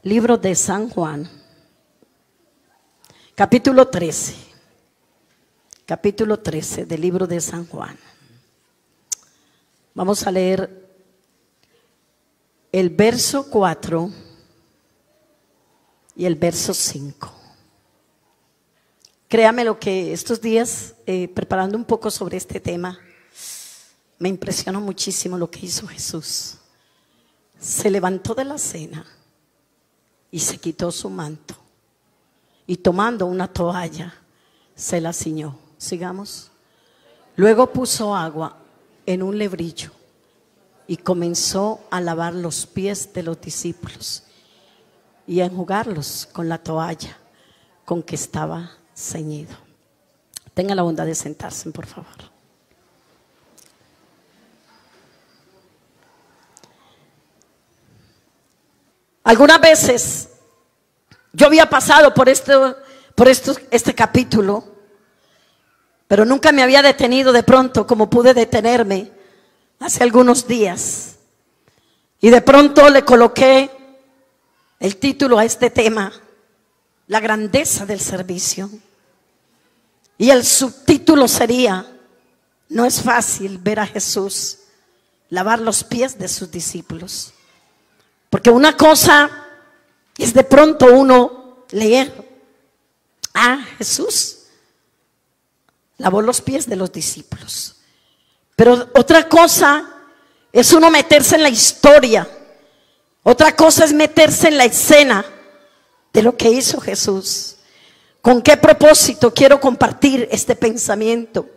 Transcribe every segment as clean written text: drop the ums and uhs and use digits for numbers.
Libro de San Juan, capítulo 13. Capítulo 13 del libro de San Juan. Vamos a leer el verso 4 y el verso 5. Créame lo que estos días, preparando un poco sobre este tema, me impresionó muchísimo lo que hizo Jesús. Se levantó de la cena y se quitó su manto y tomando una toalla se la ciñó. Sigamos. Luego puso agua en un lebrillo y comenzó a lavar los pies de los discípulos y a enjugarlos con la toalla con que estaba ceñido. Tenga la bondad de sentarse, por favor. Algunas veces yo había pasado por este capítulo, pero nunca me había detenido de pronto como pude detenerme hace algunos días. Y de pronto le coloqué el título a este tema: la grandeza del servicio. Y el subtítulo sería: no es fácil ver a Jesús lavar los pies de sus discípulos. Porque una cosa es de pronto uno leer: Jesús lavó los pies de los discípulos. Pero otra cosa es uno meterse en la historia. Otra cosa es meterse en la escena de lo que hizo Jesús. ¿Con qué propósito quiero compartir este pensamiento?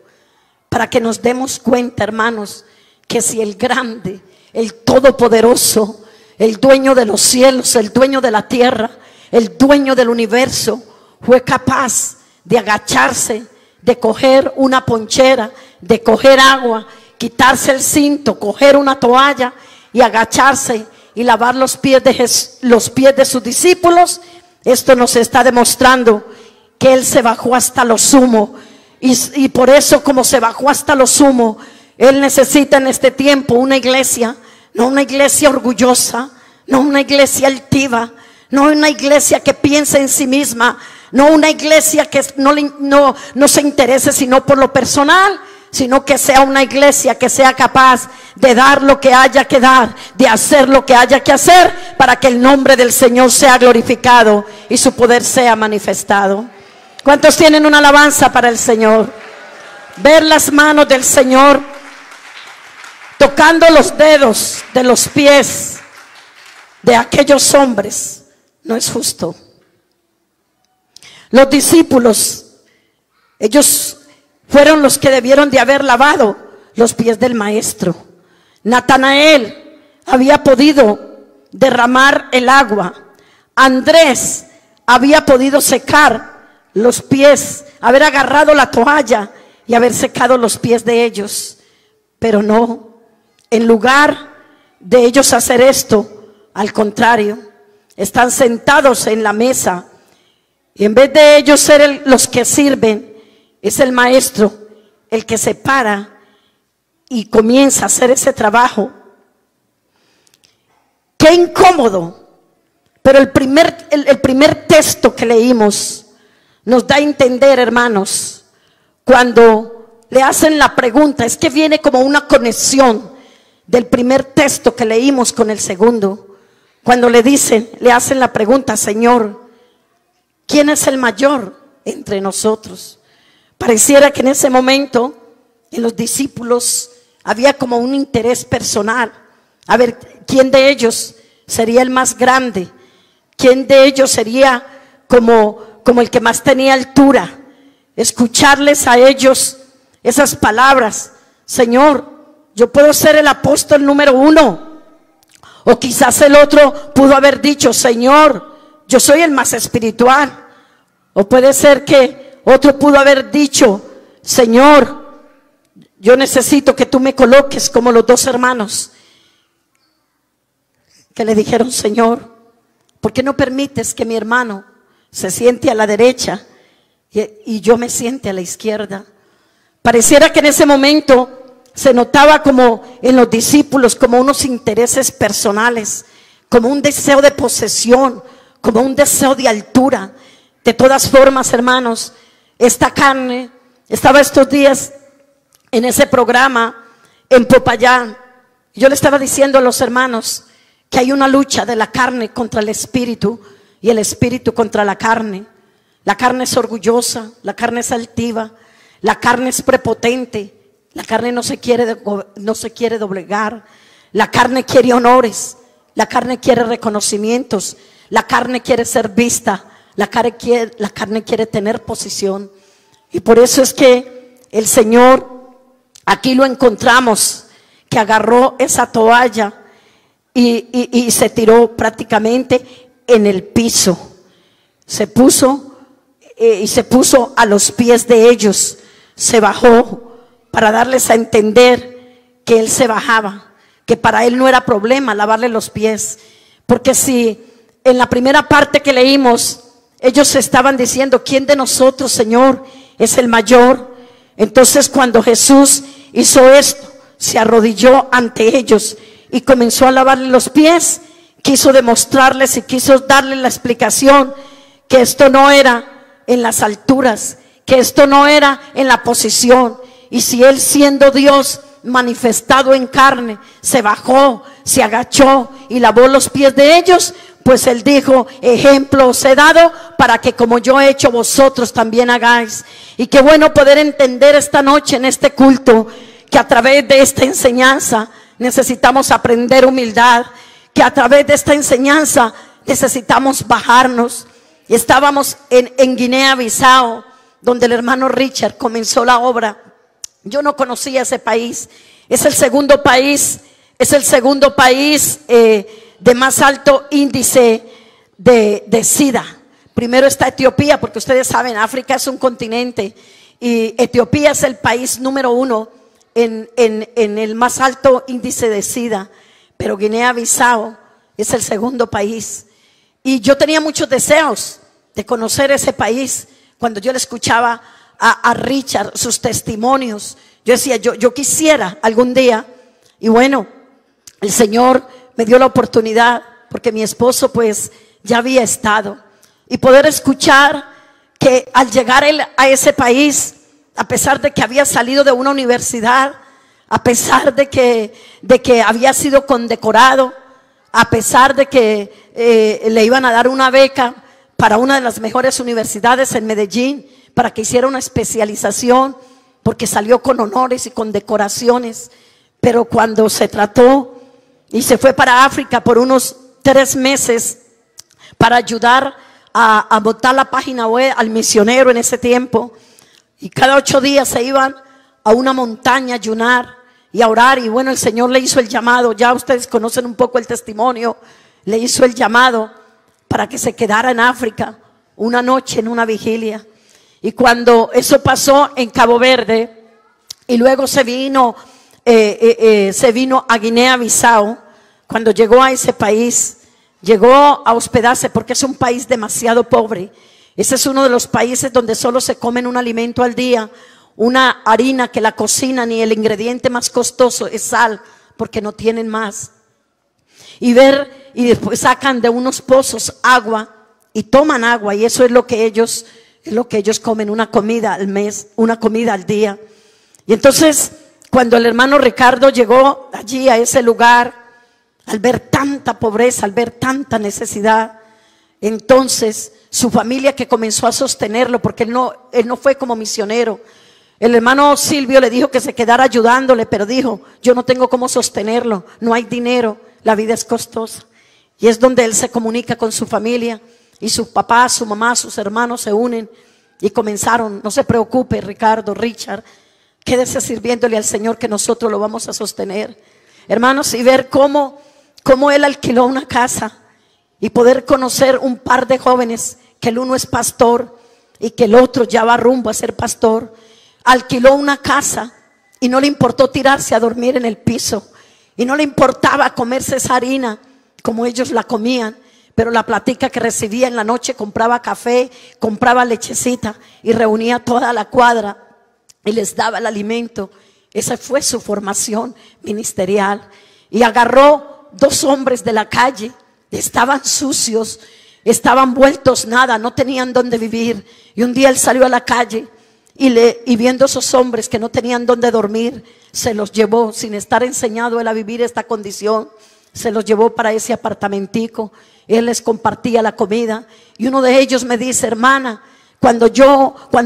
Para que nos demos cuenta, hermanos, que si el grande, el todopoderoso, el dueño de los cielos, el dueño de la tierra, el dueño del universo, fue capaz de agacharse, de coger una ponchera, de coger agua, quitarse el cinto, coger una toalla y agacharse y lavar los pies de sus discípulos. Esto nos está demostrando que Él se bajó hasta lo sumo, y por eso, como se bajó hasta lo sumo, Él necesita en este tiempo una iglesia, no una iglesia orgullosa, no una iglesia altiva, no una iglesia que piense en sí misma, no una iglesia que no se interese sino por lo personal, sino que sea una iglesia que sea capaz de dar lo que haya que dar, de hacer lo que haya que hacer, para que el nombre del Señor sea glorificado y su poder sea manifestado. ¿Cuántos tienen una alabanza para el Señor? Ver las manos del Señor tocando los dedos de los pies de aquellos hombres no es justo. Los discípulos, ellos fueron los que debieron de haber lavado los pies del maestro. Natanael había podido derramar el agua. Andrés había podido secar los pies, haber agarrado la toalla y haber secado los pies de ellos. Pero no, en lugar de ellos hacer esto, al contrario, están sentados en la mesa, y en vez de ellos ser los que sirven, es el maestro el que se para y comienza a hacer ese trabajo. Qué incómodo. Pero el primer texto que leímos nos da a entender, hermanos, cuando le hacen la pregunta, es que viene como una conexión del primer texto que leímos con el segundo. Cuando le hacen la pregunta: Señor, ¿quién es el mayor entre nosotros? Pareciera que en ese momento en los discípulos había como un interés personal, a ver quién de ellos sería el más grande, quién de ellos sería como el que más tenía altura. Escucharles a ellos esas palabras: Señor, yo puedo ser el apóstol número 1. O quizás el otro pudo haber dicho: Señor, yo soy el más espiritual. O puede ser que otro pudo haber dicho: Señor, yo necesito que tú me coloques como los dos hermanos que le dijeron: Señor, ¿por qué no permites que mi hermano se siente a la derecha y yo me siente a la izquierda? Pareciera que en ese momento se notaba como en los discípulos como unos intereses personales, como un deseo de posesión, como un deseo de altura. De todas formas, hermanos, esta carne, estaba estos días en ese programa en Popayán. Yo le estaba diciendo a los hermanos que hay una lucha de la carne contra el espíritu y el espíritu contra la carne. La carne es orgullosa, la carne es altiva, la carne es prepotente, la carne no se quiere doblegar, la carne quiere honores, la carne quiere reconocimientos, la carne quiere ser vista, la carne quiere tener posición. Y por eso es que el Señor, aquí lo encontramos, que agarró esa toalla y se tiró prácticamente en el piso. Se puso a los pies de ellos, se bajó para darles a entender que Él se bajaba, que para Él no era problema lavarle los pies. Porque si en la primera parte que leímos, ellos estaban diciendo, ¿quién de nosotros, Señor, es el mayor? Entonces cuando Jesús hizo esto, se arrodilló ante ellos y comenzó a lavarle los pies, quiso demostrarles y quiso darles la explicación que esto no era en las alturas, que esto no era en la posición. Y si Él, siendo Dios manifestado en carne, se bajó, se agachó y lavó los pies de ellos, pues Él dijo, ejemplo os he dado para que como yo he hecho vosotros también hagáis. Y qué bueno poder entender esta noche en este culto que a través de esta enseñanza necesitamos aprender humildad, que a través de esta enseñanza necesitamos bajarnos. Y estábamos en Guinea-Bissau, donde el hermano Richard comenzó la obra. Yo no conocía ese país. Es el segundo país de más alto índice de SIDA. Primero está Etiopía, porque ustedes saben, África es un continente y Etiopía es el país número 1 en el más alto índice de SIDA, pero Guinea-Bissau es el segundo país. Y yo tenía muchos deseos de conocer ese país. Cuando yo le escuchaba a Richard sus testimonios, yo decía, yo quisiera algún día. Y bueno, el Señor me dio la oportunidad, porque mi esposo pues ya había estado, y poder escuchar que al llegar él a ese país, a pesar de que había salido de una universidad, a pesar de que había sido condecorado, a pesar de que le iban a dar una beca para una de las mejores universidades en Medellín, para que hiciera una especialización, porque salió con honores y con decoraciones. Pero cuando se trató y se fue para África por unos 3 meses para ayudar a botar la página web al misionero en ese tiempo, y cada 8 días se iban a una montaña a ayunar y a orar. Y bueno, el Señor le hizo el llamado. Ya ustedes conocen un poco el testimonio. Le hizo el llamado para que se quedara en África una noche en una vigilia. Y cuando eso pasó en Cabo Verde, y luego se vino a Guinea-Bissau, cuando llegó a ese país, llegó a hospedarse, porque es un país demasiado pobre. Ese es uno de los países donde solo se comen un alimento al día, una harina que la cocinan, y el ingrediente más costoso es sal, porque no tienen más. Y después sacan de unos pozos agua y toman agua, y eso es lo que ellos comen, una comida al mes, una comida al día. Y entonces, cuando el hermano Ricardo llegó allí a ese lugar, al ver tanta pobreza, al ver tanta necesidad, entonces su familia, que comenzó a sostenerlo, porque él no fue como misionero. El hermano Silvio le dijo que se quedara ayudándole, pero dijo, yo no tengo cómo sostenerlo, no hay dinero, la vida es costosa. Y es donde él se comunica con su familia, y su papá, su mamá, sus hermanos se unen y comenzaron, no se preocupe Ricardo, Richard, quédese sirviéndole al Señor, que nosotros lo vamos a sostener. Hermanos, y ver cómo él alquiló una casa, y poder conocer un par de jóvenes, que el uno es pastor y que el otro ya va rumbo a ser pastor. Alquiló una casa y no le importó tirarse a dormir en el piso, y no le importaba comerse esa harina como ellos la comían, pero la platica que recibía en la noche, compraba café, compraba lechecita y reunía toda la cuadra y les daba el alimento. Esa fue su formación ministerial. Y agarró 2 hombres de la calle, estaban sucios, estaban vueltos nada, no tenían dónde vivir. Y un día él salió a la calle y viendo esos hombres que no tenían dónde dormir, se los llevó, sin estar enseñado él a vivir esta condición, se los llevó para ese apartamentico. Él les compartía la comida y uno de ellos me dice: hermana, cuando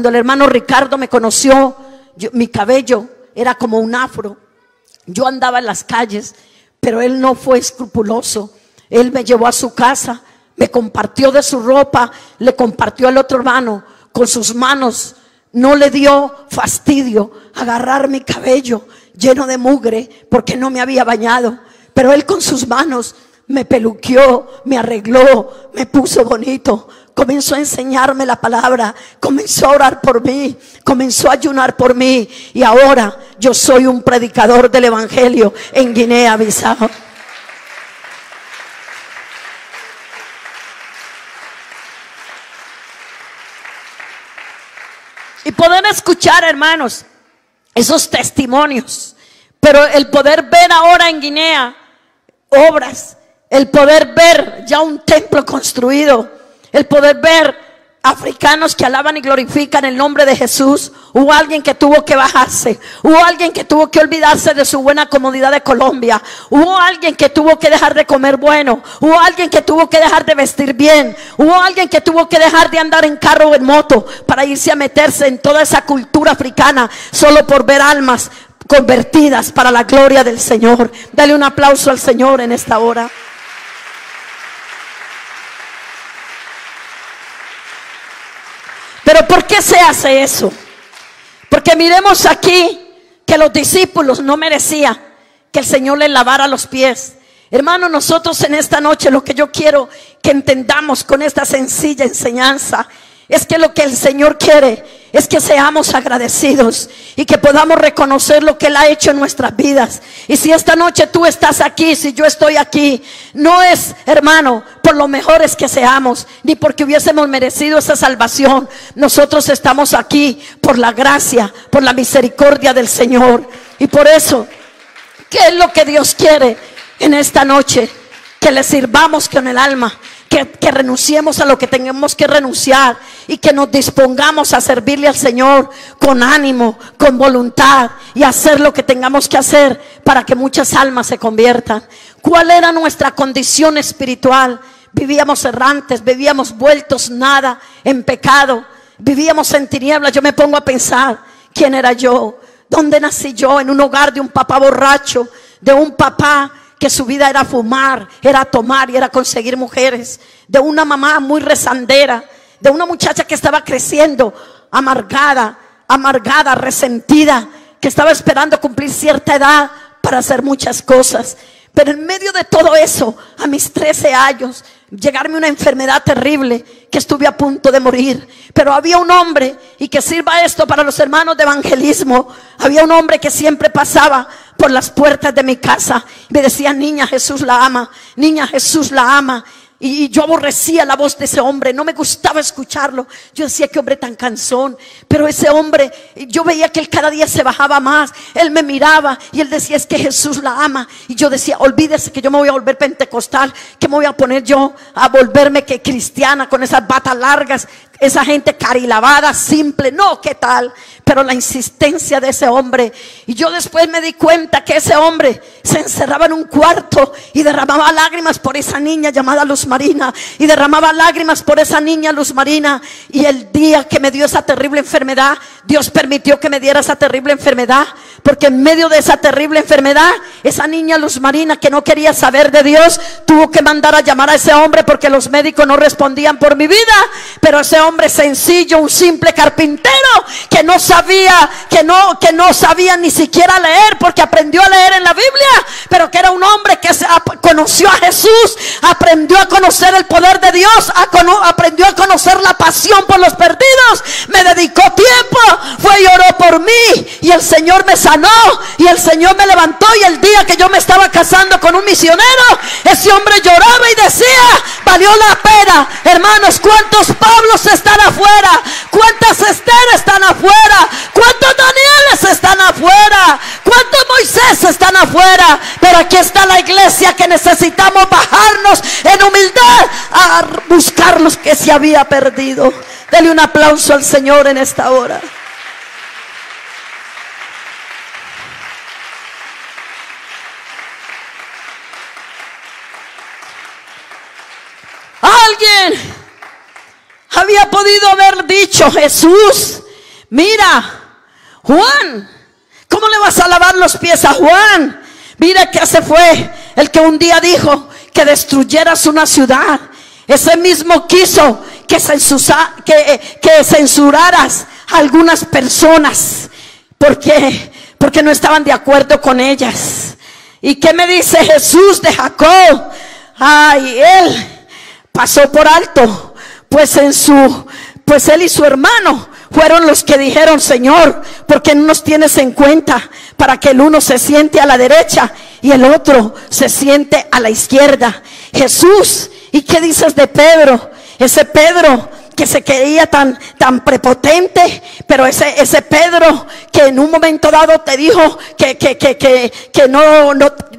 el hermano Ricardo me conoció, mi cabello era como un afro. Yo andaba en las calles, pero él no fue escrupuloso. Él me llevó a su casa, me compartió de su ropa, le compartió al otro hermano. Con sus manos no le dio fastidio agarrar mi cabello lleno de mugre porque no me había bañado. Pero él con sus manos me peluqueó, me arregló, me puso bonito. Comenzó a enseñarme la palabra, comenzó a orar por mí, comenzó a ayunar por mí. Y ahora yo soy un predicador del evangelio en Guinea-Bissau. Y poder escuchar, hermanos, esos testimonios. Pero el poder ver ahora en Guinea obras, el poder ver ya un templo construido, el poder ver africanos que alaban y glorifican el nombre de Jesús. Hubo alguien que tuvo que bajarse, hubo alguien que tuvo que olvidarse de su buena comodidad de Colombia, hubo alguien que tuvo que dejar de comer bueno, hubo alguien que tuvo que dejar de vestir bien, hubo alguien que tuvo que dejar de andar en carro o en moto para irse a meterse en toda esa cultura africana solo por ver almas convertidas para la gloria del Señor. Dale un aplauso al Señor en esta hora. Pero ¿por qué se hace eso? Porque miremos aquí que los discípulos no merecían que el Señor les lavara los pies. Hermano, nosotros en esta noche lo que yo quiero que entendamos con esta sencilla enseñanza es que lo que el Señor quiere es que seamos agradecidos y que podamos reconocer lo que Él ha hecho en nuestras vidas. Y si esta noche tú estás aquí, si yo estoy aquí, no es, hermano, por lo mejores que seamos, ni porque hubiésemos merecido esa salvación. Nosotros estamos aquí por la gracia, por la misericordia del Señor. Y por eso, ¿qué es lo que Dios quiere en esta noche? Que le sirvamos con el alma. Que renunciemos a lo que tengamos que renunciar y que nos dispongamos a servirle al Señor con ánimo, con voluntad, y hacer lo que tengamos que hacer para que muchas almas se conviertan. ¿Cuál era nuestra condición espiritual? Vivíamos errantes, vivíamos vueltos nada, en pecado, vivíamos en tinieblas. Yo me pongo a pensar, ¿quién era yo? ¿Dónde nací yo? En un hogar de un papá borracho, de un papá que su vida era fumar, era tomar y era conseguir mujeres, de una mamá muy rezandera, de una muchacha que estaba creciendo amargada, resentida, que estaba esperando cumplir cierta edad para hacer muchas cosas. Pero en medio de todo eso, a mis 13 años, llegarme una enfermedad terrible, que estuve a punto de morir. Pero había un hombre, y que sirva esto para los hermanos de evangelismo, había un hombre que siempre pasaba por las puertas de mi casa y me decía: niña, Jesús la ama, niña, Jesús la ama. Y yo aborrecía la voz de ese hombre, no me gustaba escucharlo. Yo decía: qué hombre tan cansón. Pero ese hombre, yo veía que él cada día se bajaba más. Él me miraba y él decía: es que Jesús la ama. Y yo decía: olvídese que yo me voy a volver pentecostal, que me voy a poner yo a volverme que cristiana con esas batas largas, esa gente carilavada, simple. No, ¿qué tal? Pero la insistencia de ese hombre. Y yo después me di cuenta que ese hombre se encerraba en un cuarto y derramaba lágrimas por esa niña llamada Luz Marina, y derramaba lágrimas por esa niña Luz Marina. Y el día que me dio esa terrible enfermedad, Dios permitió que me diera esa terrible enfermedad, porque en medio de esa terrible enfermedad, esa niña Luz Marina, que no quería saber de Dios, tuvo que mandar a llamar a ese hombre porque los médicos no respondían por mi vida. Pero ese hombre sencillo, un simple carpintero, que no sabía ni siquiera leer, porque aprendió a leer en la Biblia, pero que era un hombre que conoció a Jesús, aprendió a conocer el poder de Dios, aprendió a conocer la pasión por los perdidos, me dedicó tiempo, fue y oró por mí, y el Señor me sanó, y el Señor me levantó. Y el día que yo me estaba casando con un misionero, ese hombre lloraba y decía: valió la pena. Hermanos, ¿cuántos Pablos están afuera? ¿Cuántas Ester están afuera? ¿Cuántos Danieles están afuera? ¿Cuántos Moisés están afuera, pero aquí está la iglesia que necesitamos bajarnos en humildad a buscar los que se había perdido. Dele un aplauso al Señor en esta hora. Alguien había podido haber dicho: Jesús, mira, Juan, ¿cómo le vas a lavar los pies a Juan? Mira que ese fue el que un día dijo que destruyeras una ciudad. Ese mismo quiso que censuraras a algunas personas porque no estaban de acuerdo con ellas. ¿Y qué me dice Jesús de Jacob? Ay, él pasó por alto, pues él y su hermano fueron los que dijeron: Señor, ¿por qué no nos tienes en cuenta para que el uno se siente a la derecha y el otro se siente a la izquierda? Jesús, ¿y qué dices de Pedro? Ese Pedro que se creía tan prepotente, pero ese Pedro que en un momento dado te dijo que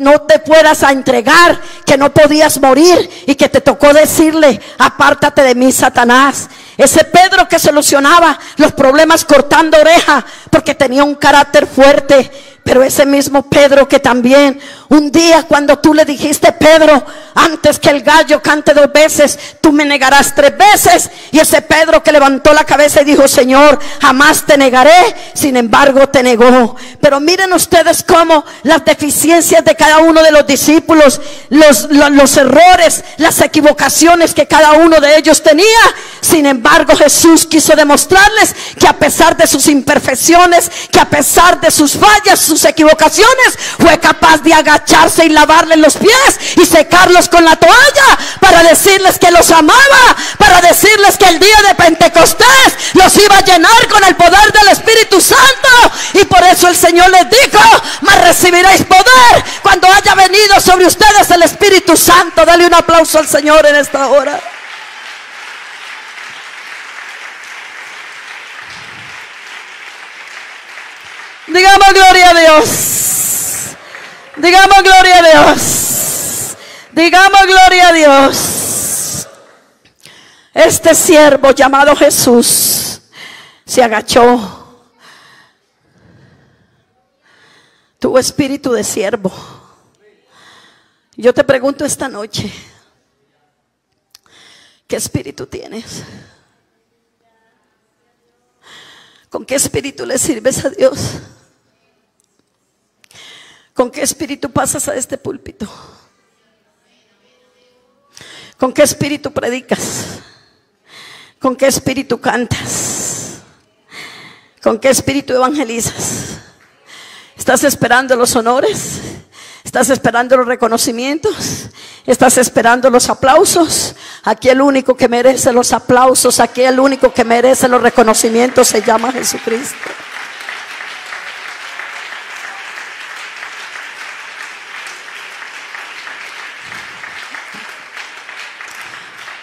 no te puedas a entregar, que no podías morir, y que te tocó decirle: apártate de mí, Satanás. Ese Pedro que solucionaba los problemas cortando oreja porque tenía un carácter fuerte. Pero ese mismo Pedro que también un día, cuando tú le dijiste: Pedro, antes que el gallo cante 2 veces, tú me negarás 3 veces. Y ese Pedro que levantó la cabeza y dijo: Señor, jamás te negaré. Sin embargo, te negó. Pero miren ustedes cómo las deficiencias de cada uno de los discípulos, los errores, las equivocaciones que cada uno de ellos tenía. Sin embargo, Jesús quiso demostrarles que a pesar de sus imperfecciones, que a pesar de sus fallas, sus equivocaciones, fue capaz de agacharse y lavarles los pies y secarlos con la toalla, para decirles que los amaba, para decirles que el día de Pentecostés los iba a llenar con el poder del Espíritu Santo. Y por eso el Señor les dijo: mas recibiréis poder cuando haya venido sobre ustedes el Espíritu Santo. Dale un aplauso al Señor en esta hora. Digamos gloria a Dios. Digamos gloria a Dios. Digamos gloria a Dios. Este siervo llamado Jesús se agachó. Tuvo espíritu de siervo. Yo te pregunto esta noche: ¿qué espíritu tienes? ¿Con qué espíritu le sirves a Dios? ¿Con qué espíritu pasas a este púlpito? ¿Con qué espíritu predicas? ¿Con qué espíritu cantas? ¿Con qué espíritu evangelizas? ¿Estás esperando los honores? ¿Estás esperando los reconocimientos? ¿Estás esperando los aplausos? Aquí el único que merece los aplausos, aquí el único que merece los reconocimientos se llama Jesucristo.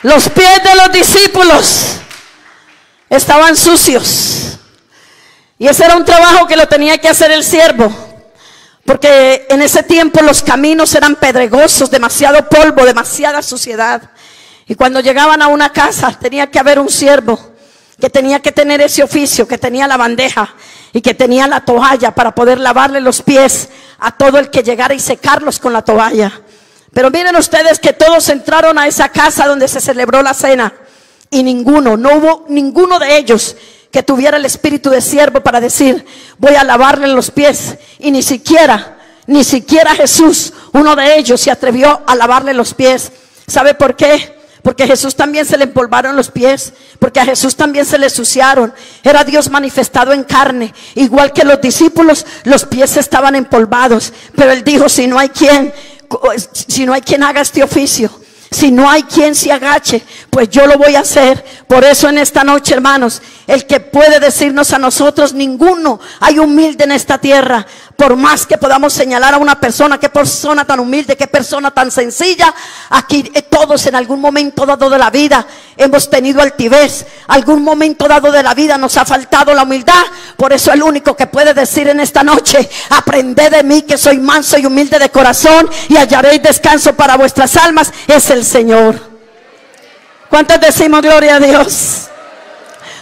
Los pies de los discípulos estaban sucios, y ese era un trabajo que lo tenía que hacer el siervo, porque en ese tiempo los caminos eran pedregosos, demasiado polvo, demasiada suciedad. Y cuando llegaban a una casa tenía que haber un siervo que tenía que tener ese oficio, que tenía la bandeja y que tenía la toalla para poder lavarle los pies a todo el que llegara y secarlos con la toalla. Pero miren ustedes que todos entraron a esa casa donde se celebró la cena, y no hubo ninguno de ellos que tuviera el espíritu de siervo para decir: voy a lavarle los pies. Y ni siquiera Jesús, uno de ellos, se atrevió a lavarle los pies. ¿Sabe por qué? Porque a Jesús también se le empolvaron los pies, porque a Jesús también se le ensuciaron. Era Dios manifestado en carne, igual que los discípulos, los pies estaban empolvados. Pero Él dijo: si no hay quien haga este oficio, Si no hay quien se agache, pues yo lo voy a hacer. Por eso en esta noche, hermanos, el que puede decirnos a nosotros, ninguno hay humilde en esta tierra. Por más que podamos señalar a una persona, qué persona tan humilde, qué persona tan sencilla, aquí todos en algún momento dado de la vida hemos tenido altivez. Algún momento dado de la vida nos ha faltado la humildad. Por eso el único que puede decir en esta noche, aprended de mí que soy manso y humilde de corazón y hallaréis descanso para vuestras almas, es el Señor. ¿Cuántos decimos gloria a Dios?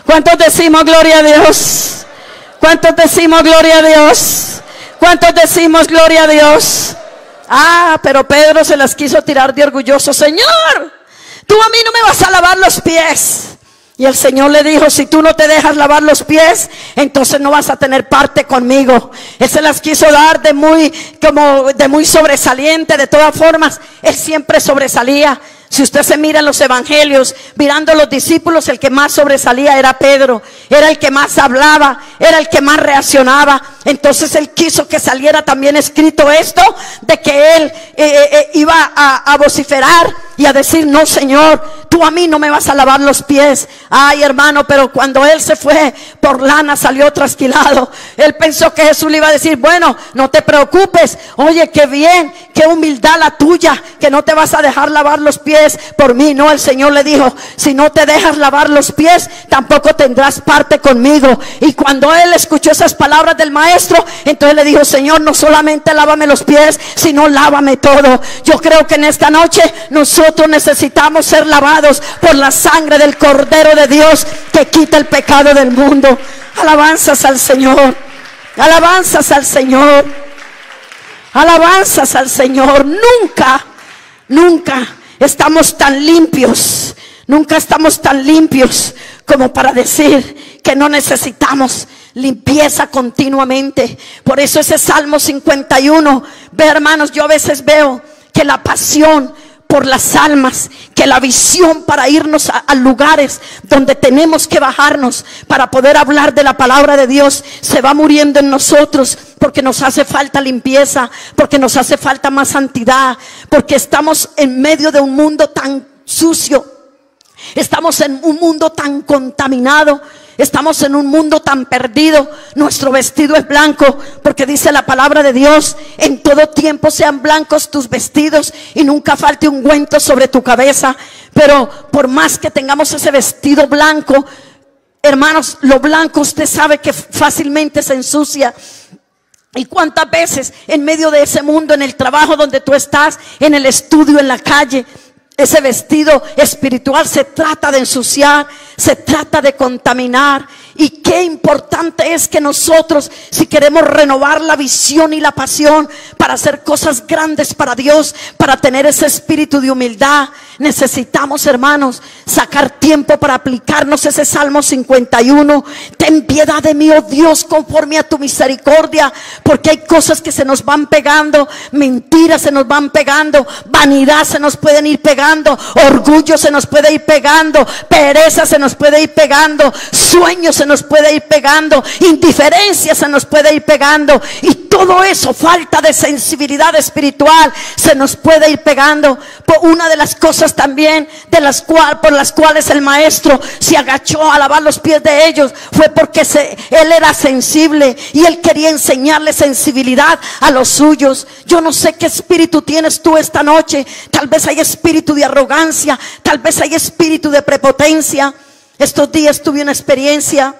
¿Cuántos decimos gloria a Dios? ¿Cuántos decimos gloria a Dios? ¿Cuántos decimos gloria a Dios? Pero Pedro se las quiso tirar de orgulloso. Señor, tú a mí no me vas a lavar los pies. Y el Señor le dijo, si tú no te dejas lavar los pies, entonces no vas a tener parte conmigo. Él se las quiso dar de muy sobresaliente. De todas formas, él siempre sobresalía. Si usted se mira en los evangelios, mirando a los discípulos, el que más sobresalía era Pedro. Era el que más hablaba, era el que más reaccionaba. Entonces él quiso que saliera también escrito esto, de que él iba a vociferar y a decir, no Señor, tú a mí no me vas a lavar los pies. Ay hermano, pero cuando él se fue por lana salió trasquilado. Él pensó que Jesús le iba a decir, bueno, no te preocupes, oye, qué bien, qué humildad la tuya, que no te vas a dejar lavar los pies por mí. No, el Señor le dijo, si no te dejas lavar los pies, tampoco tendrás parte conmigo. Y cuando él escuchó esas palabras del maestro, entonces le dijo, Señor, no solamente lávame los pies, sino lávame todo. Yo creo que en esta noche nosotros necesitamos ser lavados por la sangre del Cordero de Dios que quita el pecado del mundo. Alabanzas al Señor, alabanzas al Señor, alabanzas al Señor. Nunca estamos tan limpios, nunca estamos tan limpios como para decir que no necesitamos limpieza continuamente. Por eso ese Salmo 51, ve hermanos, yo a veces veo que la pasión por las almas, que la visión para irnos a lugares donde tenemos que bajarnos para poder hablar de la palabra de Dios, se va muriendo en nosotros, porque nos hace falta limpieza, porque nos hace falta más santidad, porque estamos en medio de un mundo tan sucio, estamos en un mundo tan contaminado, estamos en un mundo tan perdido. Nuestro vestido es blanco, porque dice la palabra de Dios, en todo tiempo sean blancos tus vestidos y nunca falte ungüento sobre tu cabeza. Pero por más que tengamos ese vestido blanco, hermanos, lo blanco usted sabe que fácilmente se ensucia. Y cuántas veces en medio de ese mundo, en el trabajo donde tú estás, en el estudio, en la calle, ese vestido espiritual se trata de ensuciar, se trata de contaminar. Y qué importante es que nosotros, si queremos renovar la visión y la pasión para hacer cosas grandes para Dios, para tener ese espíritu de humildad, necesitamos, hermanos, sacar tiempo para aplicarnos ese Salmo 51. Ten piedad de mí, oh Dios, conforme a tu misericordia, porque hay cosas que se nos van pegando, mentiras se nos van pegando, vanidad se nos pueden ir pegando, orgullo se nos puede ir pegando, pereza se nos puede ir pegando, sueños se nos puede ir pegando, indiferencia se nos puede ir pegando, y todo eso, falta de sensibilidad espiritual, se nos puede ir pegando. Por una de las cosas también por las cuales el maestro se agachó a lavar los pies de ellos, fue porque él era sensible y él quería enseñarle sensibilidad a los suyos. Yo no sé qué espíritu tienes tú esta noche. Tal vez hay espíritu de arrogancia, tal vez hay espíritu de prepotencia. Estos días tuve una experiencia.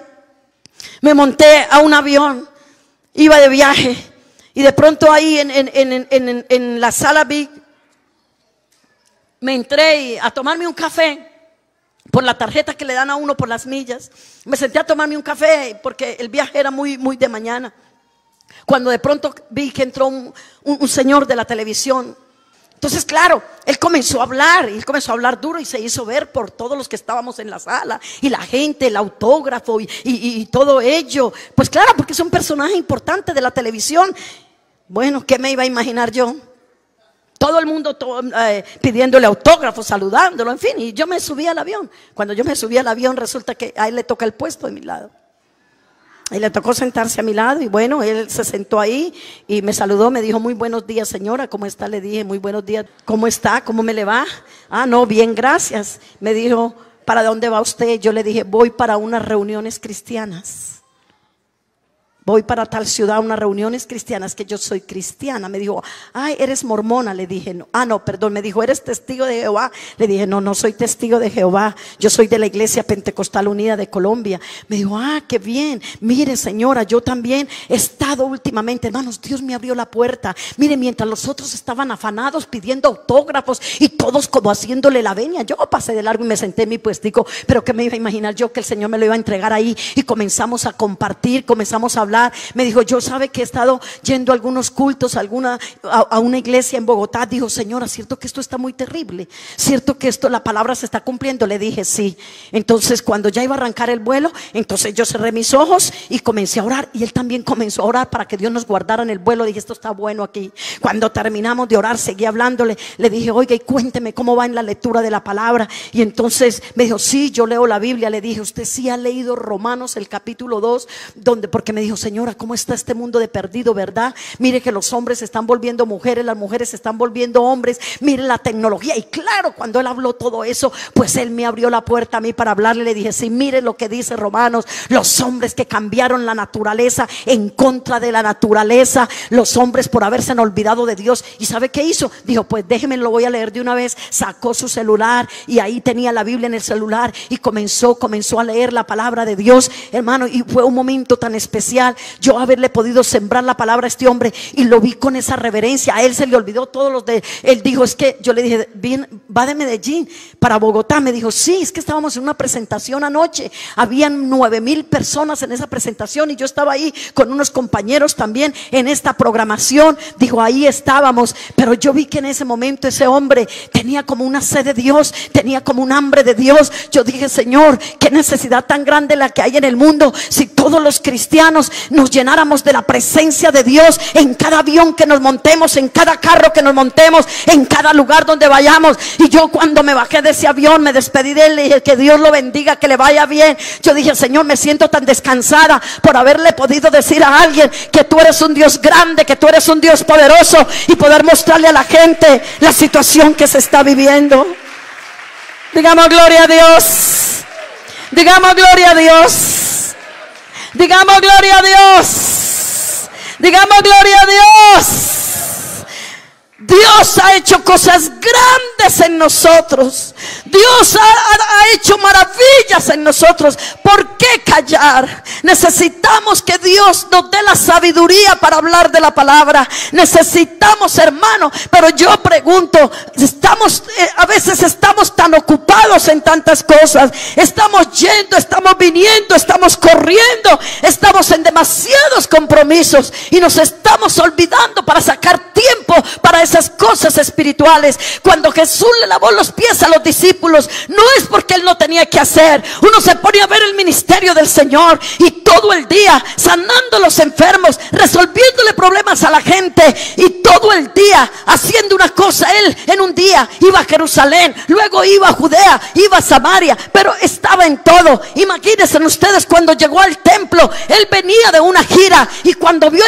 Me monté a un avión, iba de viaje, y de pronto ahí en la sala Big me entré a tomarme un café por la tarjeta que le dan a uno por las millas. Me senté a tomarme un café porque el viaje era muy de mañana, cuando de pronto vi que entró un señor de la televisión. Entonces, claro, él comenzó a hablar, y él comenzó a hablar duro y se hizo ver por todos los que estábamos en la sala, y la gente, el autógrafo y todo ello. Pues claro, porque es un personaje importante de la televisión. Bueno, ¿qué me iba a imaginar yo? Todo el mundo pidiéndole autógrafo, saludándolo, en fin. Y yo me subí al avión. Cuando yo me subí al avión, resulta que a él le toca el puesto de mi lado. Y le tocó sentarse a mi lado y bueno, él se sentó ahí y me saludó, me dijo: muy buenos días, señora, ¿cómo está? Le dije: muy buenos días, ¿cómo está? ¿Cómo me le va? Ah, no, bien, gracias. Me dijo: ¿para dónde va usted? Yo le dije: voy para unas reuniones cristianas. Voy para tal ciudad a unas reuniones cristianas, que yo soy cristiana. Me dijo: ay, ¿eres mormona? Le dije: no. Ah, no, perdón. Me dijo: ¿eres testigo de Jehová? Le dije: no, no soy testigo de Jehová. Yo soy de la Iglesia Pentecostal Unida de Colombia. Me dijo: ah, qué bien. Mire, señora, yo también he estado últimamente, hermanos, Dios me abrió la puerta. Mire, mientras los otros estaban afanados pidiendo autógrafos y todos como haciéndole la venia, yo pasé de largo y me senté en mi puestico. Pero ¿qué me iba a imaginar yo que el Señor me lo iba a entregar ahí? Y comenzamos a compartir, comenzamos a hablar. Me dijo: yo sabe que he estado yendo a algunos cultos, a una iglesia en Bogotá. Dijo: señora, ¿cierto que esto está muy terrible? ¿Cierto que esto, la palabra se está cumpliendo? Le dije: sí. Entonces cuando ya iba a arrancar el vuelo, entonces yo cerré mis ojos y comencé a orar. Y él también comenzó a orar para que Dios nos guardara en el vuelo. Dije: esto está bueno aquí. Cuando terminamos de orar, seguí hablándole. Le dije: oiga, y cuénteme cómo va en la lectura de la palabra. Y entonces me dijo: sí, yo leo la Biblia. Le dije: usted sí ha leído Romanos el capítulo 2, porque me dijo: señora, ¿cómo está este mundo de perdido, verdad? Mire que los hombres se están volviendo mujeres, las mujeres se están volviendo hombres. Mire la tecnología. Y claro, cuando él habló todo eso, pues él me abrió la puerta a mí para hablarle. Le dije: sí, mire lo que dice Romanos. Los hombres que cambiaron la naturaleza en contra de la naturaleza, los hombres por haberse olvidado de Dios. ¿Y sabe qué hizo? Dijo: pues déjeme, lo voy a leer de una vez. Sacó su celular y ahí tenía la Biblia en el celular y comenzó a leer la palabra de Dios, hermano. Y fue un momento tan especial, yo haberle podido sembrar la palabra a este hombre, y lo vi con esa reverencia. A él se le olvidó todos los de él. Dijo: es que yo le dije: va de Medellín para Bogotá. Me dijo: sí, es que estábamos en una presentación anoche, habían 9,000 personas en esa presentación y yo estaba ahí con unos compañeros también en esta programación. Dijo: ahí estábamos. Pero yo vi que en ese momento ese hombre tenía como una sed de Dios, tenía como un hambre de Dios. Yo dije: Señor, qué necesidad tan grande la que hay en el mundo. Si todos los cristianos nos llenáramos de la presencia de Dios en cada avión que nos montemos, en cada carro que nos montemos, en cada lugar donde vayamos. Y yo, cuando me bajé de ese avión, me despedí de él, le dije: que Dios lo bendiga, que le vaya bien. Yo dije: Señor, me siento tan descansada por haberle podido decir a alguien que tú eres un Dios grande, que tú eres un Dios poderoso, y poder mostrarle a la gente la situación que se está viviendo. Digamos gloria a Dios. Digamos gloria a Dios. Digamos gloria a Dios. Digamos gloria a Dios. Dios ha hecho cosas grandes en nosotros. Dios ha hecho maravillas en nosotros. ¿Por qué callar? Necesitamos que Dios nos dé la sabiduría para hablar de la palabra. Necesitamos, hermano. Pero yo pregunto, a veces estamos tan ocupados en tantas cosas. Estamos yendo, estamos viniendo, estamos corriendo, estamos en demasiados compromisos y nos estamos olvidando para sacar tiempo para esas cosas espirituales. Cuando Jesús le lavó los pies a los discípulos, no es porque él no tenía que hacer. Uno se pone a ver el ministerio del Señor y todo el día sanando a los enfermos, resolviéndole problemas a la gente, y todo el día haciendo una cosa. Él en un día iba a Jerusalén, luego iba a Judea, iba a Samaria, pero estaba en todo. Imagínense ustedes, cuando llegó al templo, él venía de una gira, y cuando vio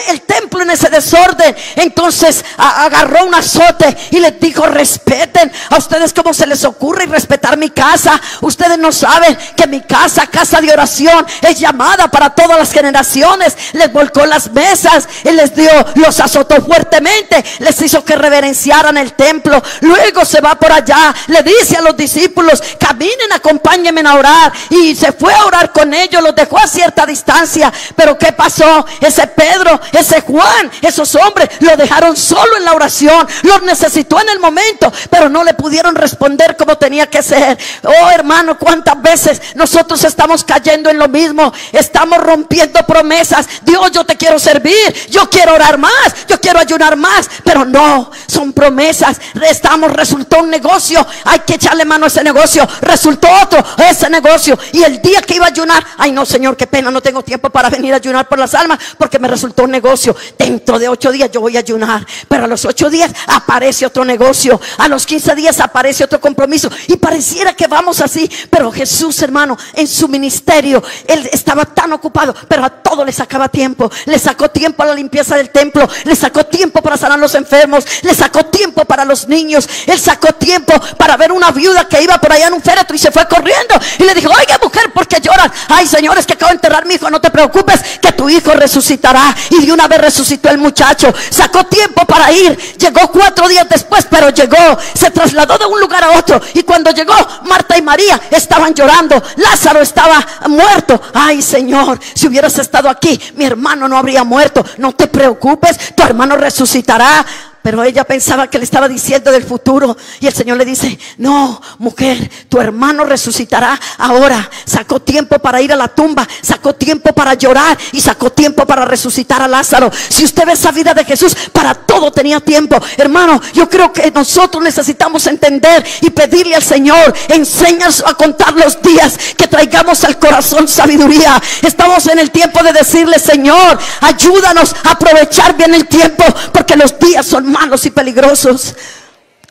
el templo en ese desorden, entonces agarró un azote y les dijo: respeten. A ustedes, ¿cómo se les ocurre respetar mi casa? Ustedes no saben que mi casa, casa de oración, es llamada para todas las generaciones. Les volcó las mesas, él les dio, los azotó fuertemente, les hizo que reverenciaran el templo. Luego se va por allá, le dice a los discípulos: caminen, acompáñenme a orar. Y se fue a orar con ellos, los dejó a cierta distancia. Pero ¿qué pasó? Ese Pedro, ese Juan, esos hombres lo dejaron solo en la oración. Los necesitó en el momento, pero no le pudieron responder como tenía que ser. Oh, hermano, cuántas veces nosotros estamos cayendo en lo mismo. Estamos rompiendo promesas. Dios, yo te quiero servir, yo quiero orar más, yo quiero ayunar más, pero no, son promesas. Resultó un negocio, hay que echarle mano a ese negocio. Resultó otro, ese negocio. Y el día que iba a ayunar, ay no, Señor, qué pena, no tengo tiempo para venir a ayunar por las almas, porque me resultó un negocio. Dentro de 8 días yo voy a ayunar. Pero a los 8 días aparece otro negocio, a los 15 días aparece otro compromiso, y pareciera que vamos así. Pero Jesús, hermano, en su ministerio, Él estaba tan ocupado, pero a todo le sacaba tiempo. Le sacó tiempo a la limpieza del templo, le sacó tiempo para sanar a los enfermos, le sacó tiempo para los niños. Él sacó tiempo para ver una viuda que iba por allá en un féretro y se fue corriendo y le dijo: oiga, mujer, ¿por qué lloras? Ay, Señor, es que acabo de enterrar a mi hijo. No te preocupes, que tu hijo resucitará. Y de una vez resucitó el muchacho. Sacó tiempo para ir. Llegó 4 días después, pero llegó. Se trasladó de un lugar a otro. Y cuando llegó, Marta y María estaban llorando. Lázaro estaba muerto. Ay, Señor, si hubieras estado aquí, mi hermano no habría muerto. No te preocupes, tu hermano resucitará. Pero ella pensaba que le estaba diciendo del futuro. Y el Señor le dice: no, mujer, tu hermano resucitará ahora. Sacó tiempo para ir a la tumba, sacó tiempo para llorar y sacó tiempo para resucitar a Lázaro. Si usted ve esa vida de Jesús, para todo tenía tiempo. Hermano, yo creo que nosotros necesitamos entender y pedirle al Señor: enséñanos a contar los días, que traigamos al corazón sabiduría. Estamos en el tiempo de decirle: Señor, ayúdanos a aprovechar bien el tiempo, porque los días son malos y peligrosos.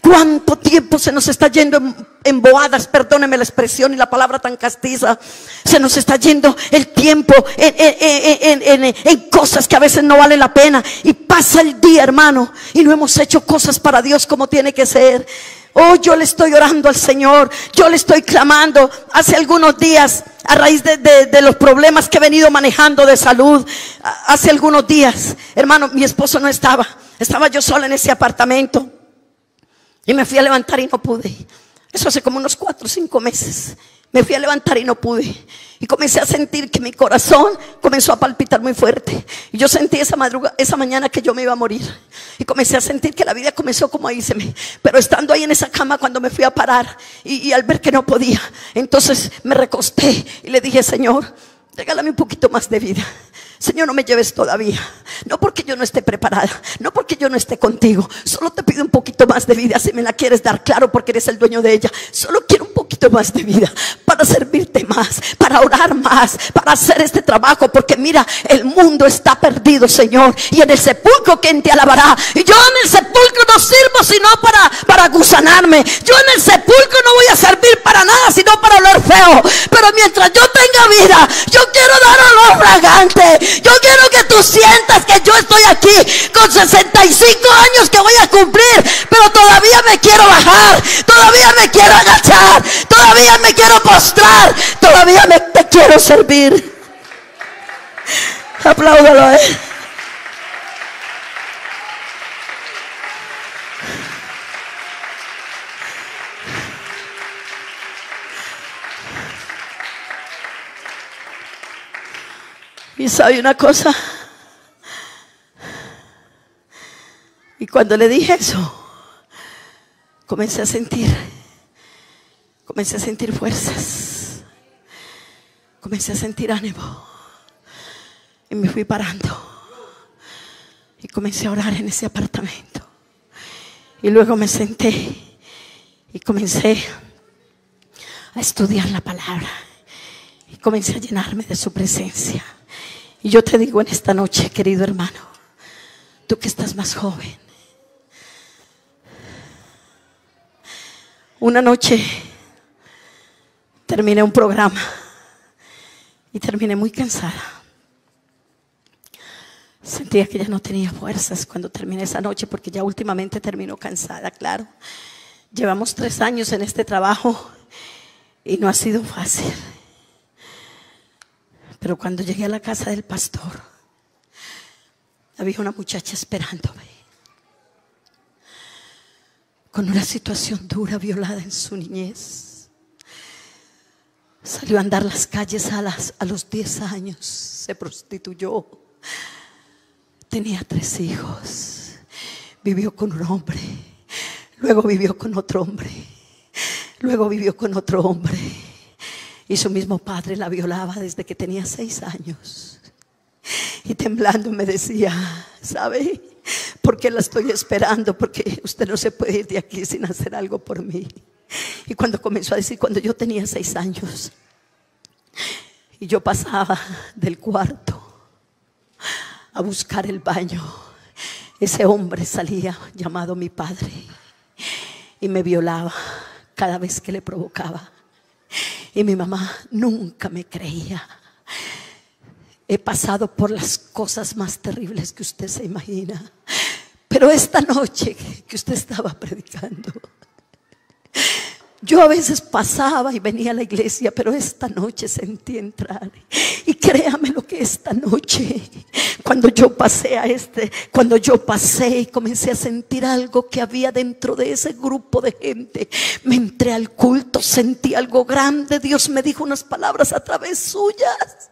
¿Cuánto tiempo se nos está yendo en boadas? Perdóneme la expresión y la palabra tan castiza. Se nos está yendo el tiempo en cosas que a veces no valen la pena. Y pasa el día, hermano, y no hemos hecho cosas para Dios como tiene que ser. Oh, yo le estoy orando al Señor, yo le estoy clamando. Hace algunos días, a raíz de los problemas que he venido manejando de salud, hace algunos días, hermano, mi esposo no estaba. Estaba yo sola en ese apartamento y me fui a levantar y no pude. Eso hace como unos 4 o 5 meses. Me fui a levantar y no pude. Y comencé a sentir que mi corazón comenzó a palpitar muy fuerte. Y yo sentí esa mañana que yo me iba a morir. Y comencé a sentir que la vida comenzó como a írseme. Pero estando ahí en esa cama, cuando me fui a parar y al ver que no podía, entonces me recosté y le dije: Señor, regálame un poquito más de vida. Señor, no me lleves todavía. No porque yo no esté preparada, no porque yo no esté contigo. Solo te pido un poquito más de vida. Si me la quieres dar, claro, porque eres el dueño de ella. Solo quiero un poquito más de vida para servirte más, para orar más, para hacer este trabajo. Porque mira, el mundo está perdido, Señor. Y en el sepulcro, ¿quién te alabará? Y yo en el sepulcro no sirvo sino para gusanarme. Yo en el sepulcro no voy a servir para nada, sino para oler feo. Pero mientras yo tenga vida, yo quiero dar olor fragante. Yo quiero que tú sientas que yo estoy aquí con 65 años que voy a cumplir, pero todavía me quiero bajar, todavía me quiero agachar, todavía me quiero postrar, todavía te quiero servir. Apláudalo a él. Y sabe una cosa, y cuando le dije eso, comencé a sentir fuerzas, comencé a sentir ánimo, y me fui parando y comencé a orar en ese apartamento. Y luego me senté y comencé a estudiar la palabra y comencé a llenarme de su presencia. Y yo te digo en esta noche, querido hermano, tú que estás más joven, una noche terminé un programa y terminé muy cansada. Sentía que ya no tenía fuerzas cuando terminé esa noche, porque ya últimamente termino cansada, claro. Llevamos 3 años en este trabajo y no ha sido fácil. Pero cuando llegué a la casa del pastor, había una muchacha esperándome, con una situación dura, violada en su niñez. Salió a andar las calles a los 10 años, se prostituyó. Tenía 3 hijos, vivió con un hombre, luego vivió con otro hombre, luego vivió con otro hombre. Y su mismo padre la violaba desde que tenía 6 años. Y temblando me decía: ¿sabe por qué la estoy esperando? Porque usted no se puede ir de aquí sin hacer algo por mí. Y cuando comenzó a decir, cuando yo tenía 6 años, y yo pasaba del cuarto a buscar el baño, ese hombre salía, llamado mi padre, y me violaba cada vez que le provocaba. Y mi mamá nunca me creía. He pasado por las cosas más terribles que usted se imagina. Pero esta noche que usted estaba predicando, yo a veces pasaba y venía a la iglesia, pero esta noche sentí entrar. Y créame lo que esta noche, cuando yo pasé y comencé a sentir algo que había dentro de ese grupo de gente, me entré al culto, sentí algo grande. Dios me dijo unas palabras a través suyas.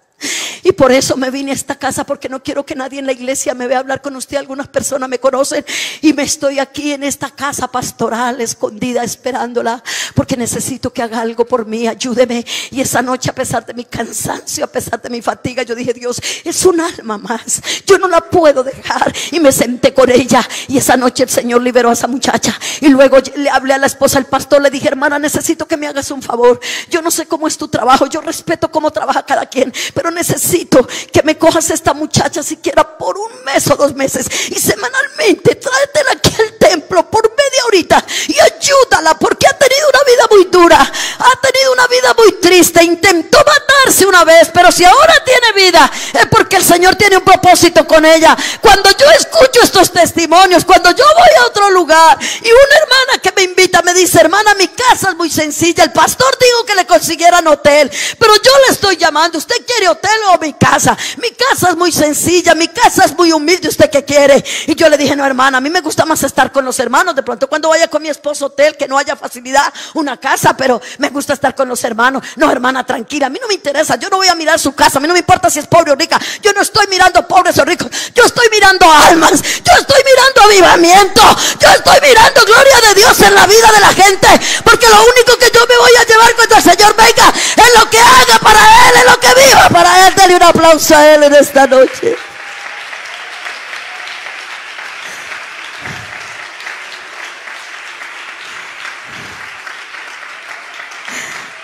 Y por eso me vine a esta casa, porque no quiero que nadie en la iglesia me vea hablar con usted. Algunas personas me conocen y me estoy aquí en esta casa pastoral escondida esperándola, porque necesito que haga algo por mí. Ayúdeme. Y esa noche, a pesar de mi cansancio, a pesar de mi fatiga, yo dije: Dios, es un alma más, yo no la puedo dejar. Y me senté con ella, y esa noche el Señor liberó a esa muchacha. Y luego le hablé a la esposa del pastor, le dije: hermana, necesito que me hagas un favor. Yo no sé cómo es tu trabajo, yo respeto cómo trabaja cada quien, pero necesito que me cojas a esta muchacha siquiera por 1 mes o 2 meses, y semanalmente tráetela aquí al templo por media horita y ayúdala, porque ha tenido una vida muy dura, ha tenido una vida muy triste. Intentó matarse una vez, pero si ahora tiene vida es porque el Señor tiene un propósito con ella. Cuando yo escucho estos testimonios, cuando yo voy a otro lugar y una hermana que me invita me dice: hermana, mi casa es muy sencilla, el pastor dijo que le consiguieran hotel, pero yo le estoy llamando, ¿usted quiere hotel o mi casa? Mi casa es muy sencilla, mi casa es muy humilde, ¿usted qué quiere? Y yo le dije: no, hermana, a mí me gusta más estar con los hermanos. De pronto cuando vaya con mi esposo hotel, que no haya facilidad, una casa, pero me gusta estar con los hermanos. No, hermana, tranquila, a mí no me interesa, yo no voy a mirar su casa, a mí no me importa si es pobre o rica. Yo no estoy mirando pobres o ricos, yo estoy mirando almas, yo estoy mirando avivamiento, yo estoy mirando gloria de Dios en la vida de la gente, porque lo único que yo me voy a llevar cuando el Señor venga es lo que haga para Él, es lo que viva para Él. Dale un aplauso a Él en esta noche.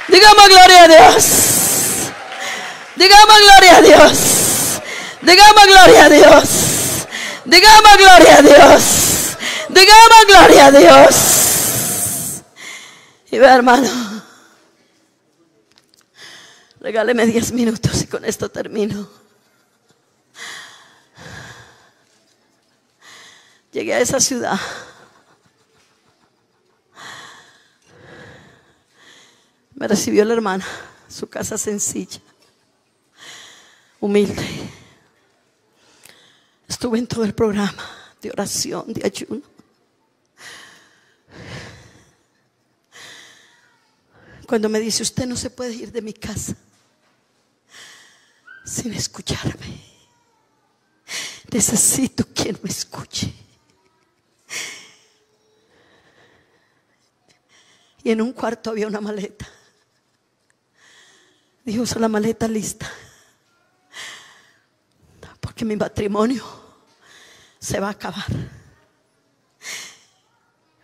Digamos gloria a Dios. Digamos gloria a Dios. Digamos gloria a Dios. Digamos gloria a Dios. Digamos gloria a Dios. Y vea, hermano, regáleme 10 minutos y con esto termino. Llegué a esa ciudad. Me recibió la hermana, su casa sencilla, humilde. Estuve en todo el programa de oración, de ayuno. Cuando me dice: usted no se puede ir de mi casa sin escucharme, necesito quien me escuche. Y en un cuarto había una maleta. Dijo: usa la maleta lista, porque mi matrimonio se va a acabar.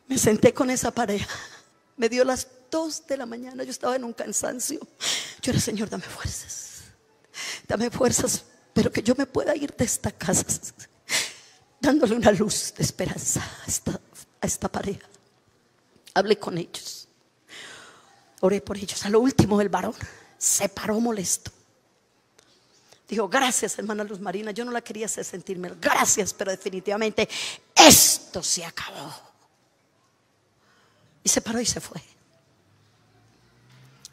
Me senté con esa pareja. Me dio las 2 de la mañana. Yo estaba en un cansancio. Yo era: Señor, dame fuerzas, pero que yo me pueda ir de esta casa dándole una luz de esperanza a esta pareja. Hablé con ellos, oré por ellos. A lo último, el varón se paró molesto. Dijo: gracias, hermana Luz Marina, yo no la quería hacer sentir mal, gracias, pero definitivamente esto se acabó. Y se paró y se fue.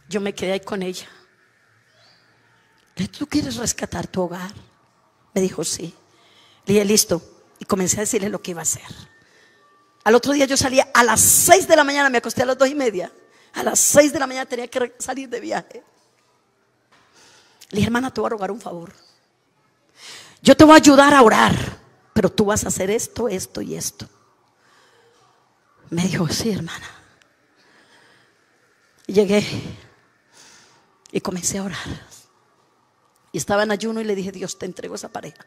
Yo me quedé ahí con ella. ¿Tú quieres rescatar tu hogar? Me dijo: sí. Le dije: listo. Y comencé a decirle lo que iba a hacer. Al otro día yo salía a las 6 de la mañana, me acosté a las 2:30. A las 6 de la mañana tenía que salir de viaje. Le dije: hermana, te voy a rogar un favor. Yo te voy a ayudar a orar, pero tú vas a hacer esto, esto y esto. Me dijo: sí, hermana. Y llegué y comencé a orar. Y estaba en ayuno y le dije: Dios, te entrego esa pareja.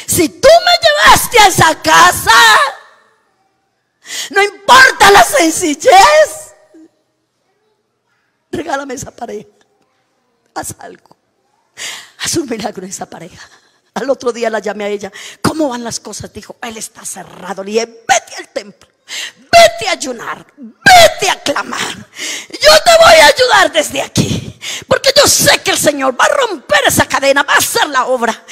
Si tú me llevaste a esa casa, no importa la sencillez, regálame esa pareja. Haz algo, haz un milagro en esa pareja. Al otro día la llamé a ella: ¿cómo van las cosas? Dijo: él está cerrado. Le dije: vete al templo, vete a ayunar, vete a clamar. Yo te voy a ayudar desde aquí, porque yo sé que el Señor va a romper esa cadena, va a hacer la obra.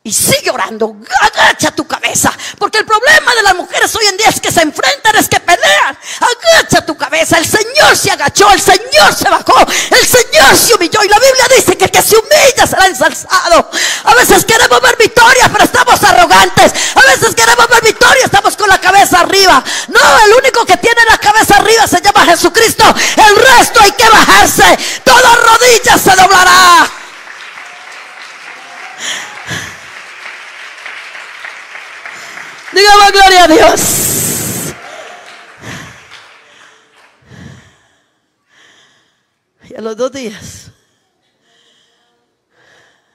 Y sigue orando, agacha tu cabeza, porque el problema de las mujeres hoy en día es que se enfrentan, es que pelean. Agacha tu cabeza. El Señor se agachó, el Señor se bajó, el Señor se humilló, y la Biblia dice que el que se humilla será ensalzado. A veces queremos ver victoria, pero estamos arrogantes. A veces queremos ver victoria, estamos con la cabeza arriba. No, el único que tiene la cabeza arriba se llama Jesucristo. El resto hay que bajarse. Toda rodilla se doblará. Digamos gloria a Dios. Y a los 2 días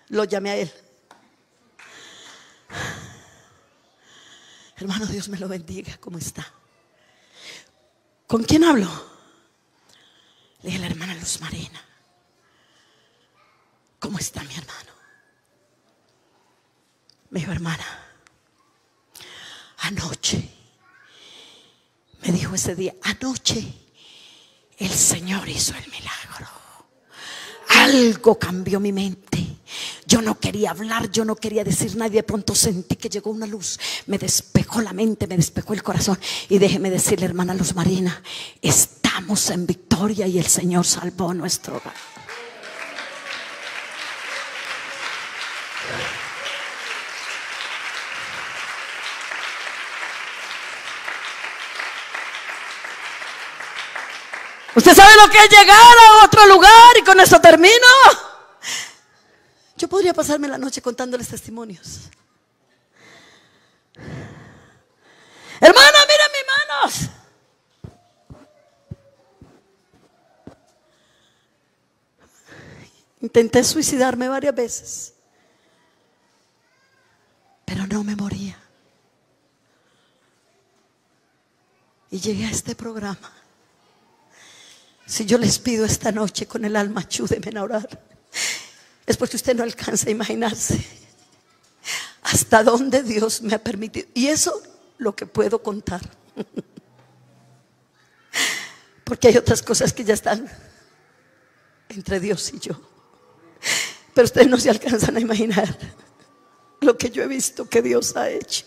lo llamé a él. Hermano, Dios me lo bendiga. ¿Cómo está? ¿Con quién hablo? Le dije, la hermana Luz Marina. ¿Cómo está mi hermano? Me dijo, hermana, anoche, me dijo ese día, anoche el Señor hizo el milagro. Algo cambió mi mente. Yo no quería hablar, yo no quería decir nada, y de pronto sentí que llegó una luz, me despejó la mente, me despejó el corazón. Y déjeme decirle, hermana Luz Marina, estamos en victoria y el Señor salvó nuestro hogar. ¿Usted sabe lo que es llegar a otro lugar? Y con eso termino. Yo podría pasarme la noche contándoles testimonios. Hermana, mira mis manos. Intenté suicidarme varias veces, pero no me moría. Y llegué a este programa. Si yo les pido esta noche con el alma, ayúdenme a orar, es porque usted no alcanza a imaginarse hasta dónde Dios me ha permitido. Y eso lo que puedo contar, porque hay otras cosas que ya están entre Dios y yo. Pero ustedes no se alcanzan a imaginar lo que yo he visto que Dios ha hecho.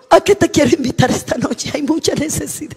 ¿A qué te quiero invitar esta noche? Hay mucha necesidad.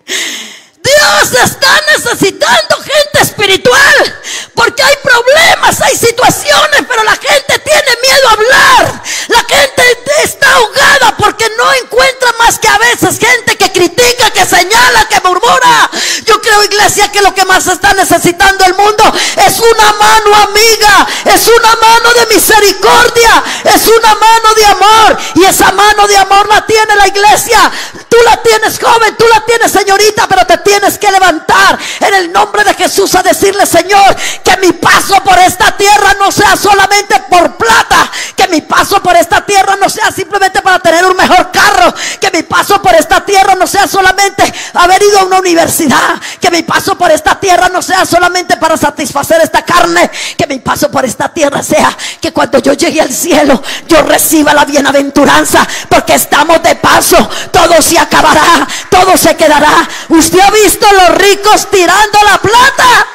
Dios está necesitando gente espiritual, porque hay problemas, hay situaciones, pero la gente tiene miedo a hablar. La gente está ahogada porque no encuentra más que a veces gente que critica, que señala, que murmura. Yo creo, iglesia, que lo que más está necesitando el mundo es una mano amiga, es una mano de misericordia, es una mano de amor. Y esa mano de amor la tiene la iglesia. Tú la tienes, joven, tú la tienes, señorita, pero te tienes que levantar en el nombre de Jesús a decirle, Señor, que mi paso por esta tierra no sea solamente por plata, que mi paso por esta tierra no sea simplemente para tener un mejor carro, que mi paso por esta tierra no sea solamente haber ido a una universidad, que mi paso por esta tierra no sea solamente para satisfacer esta carne, que mi paso por esta tierra sea que cuando yo llegue al cielo yo reciba la bienaventuranza, porque estamos de paso, todo se acabará, todo se quedará. ¿Usted ha visto los ricos tirando la plata?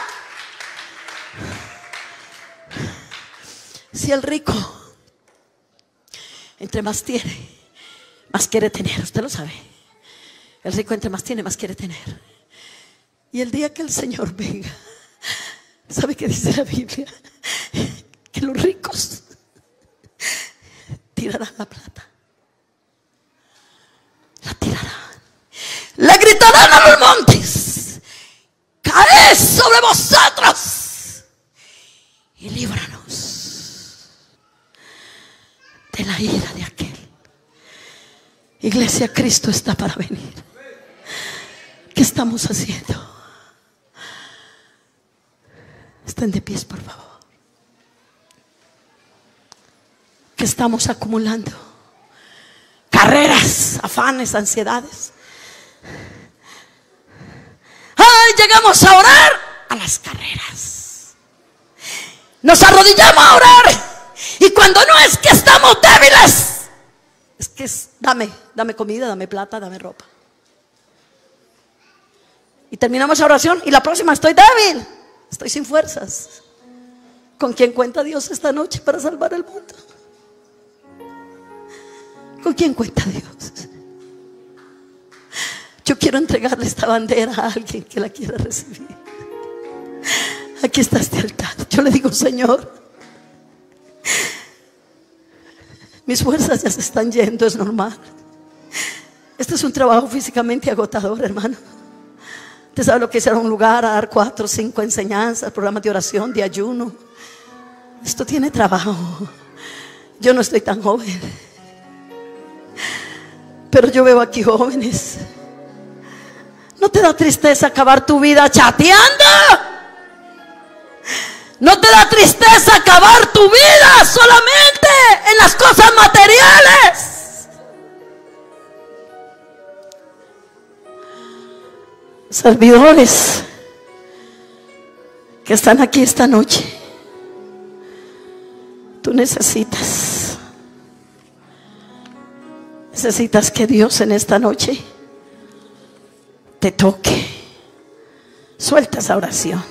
Si el rico entre más tiene, más quiere tener, usted lo sabe. El rico entre más tiene, más quiere tener. Y el día que el Señor venga, ¿sabe qué dice la Biblia? Que los ricos tirarán la plata, la tirarán, le gritarán a los montes, caed sobre vosotros y líbranos de la ira de aquel. Iglesia, Cristo está para venir. ¿Qué estamos haciendo? Estén de pies, por favor. ¿Qué estamos acumulando? Carreras, afanes, ansiedades. ¡Ay! Llegamos a orar a las carreras. Nos arrodillamos a orar. Y cuando no es que estamos débiles, es dame comida, dame plata, dame ropa. Y terminamos la oración y la próxima estoy débil, estoy sin fuerzas. ¿Con quién cuenta Dios esta noche para salvar el mundo? ¿Con quién cuenta Dios? Yo quiero entregarle esta bandera a alguien que la quiera recibir. Aquí está este altar. Yo le digo, Señor, mis fuerzas ya se están yendo, es normal. Este es un trabajo físicamente agotador, hermano. Usted sabe lo que es ir a un lugar a dar 4 o 5 enseñanzas, programas de oración, de ayuno. Esto tiene trabajo. Yo no estoy tan joven, pero yo veo aquí jóvenes. ¿No te da tristeza acabar tu vida chateando? ¿No te da tristeza acabar tu vida solamente en las cosas materiales? Servidores que están aquí esta noche, tú necesitas que Dios en esta noche te toque. Suelta esa oración.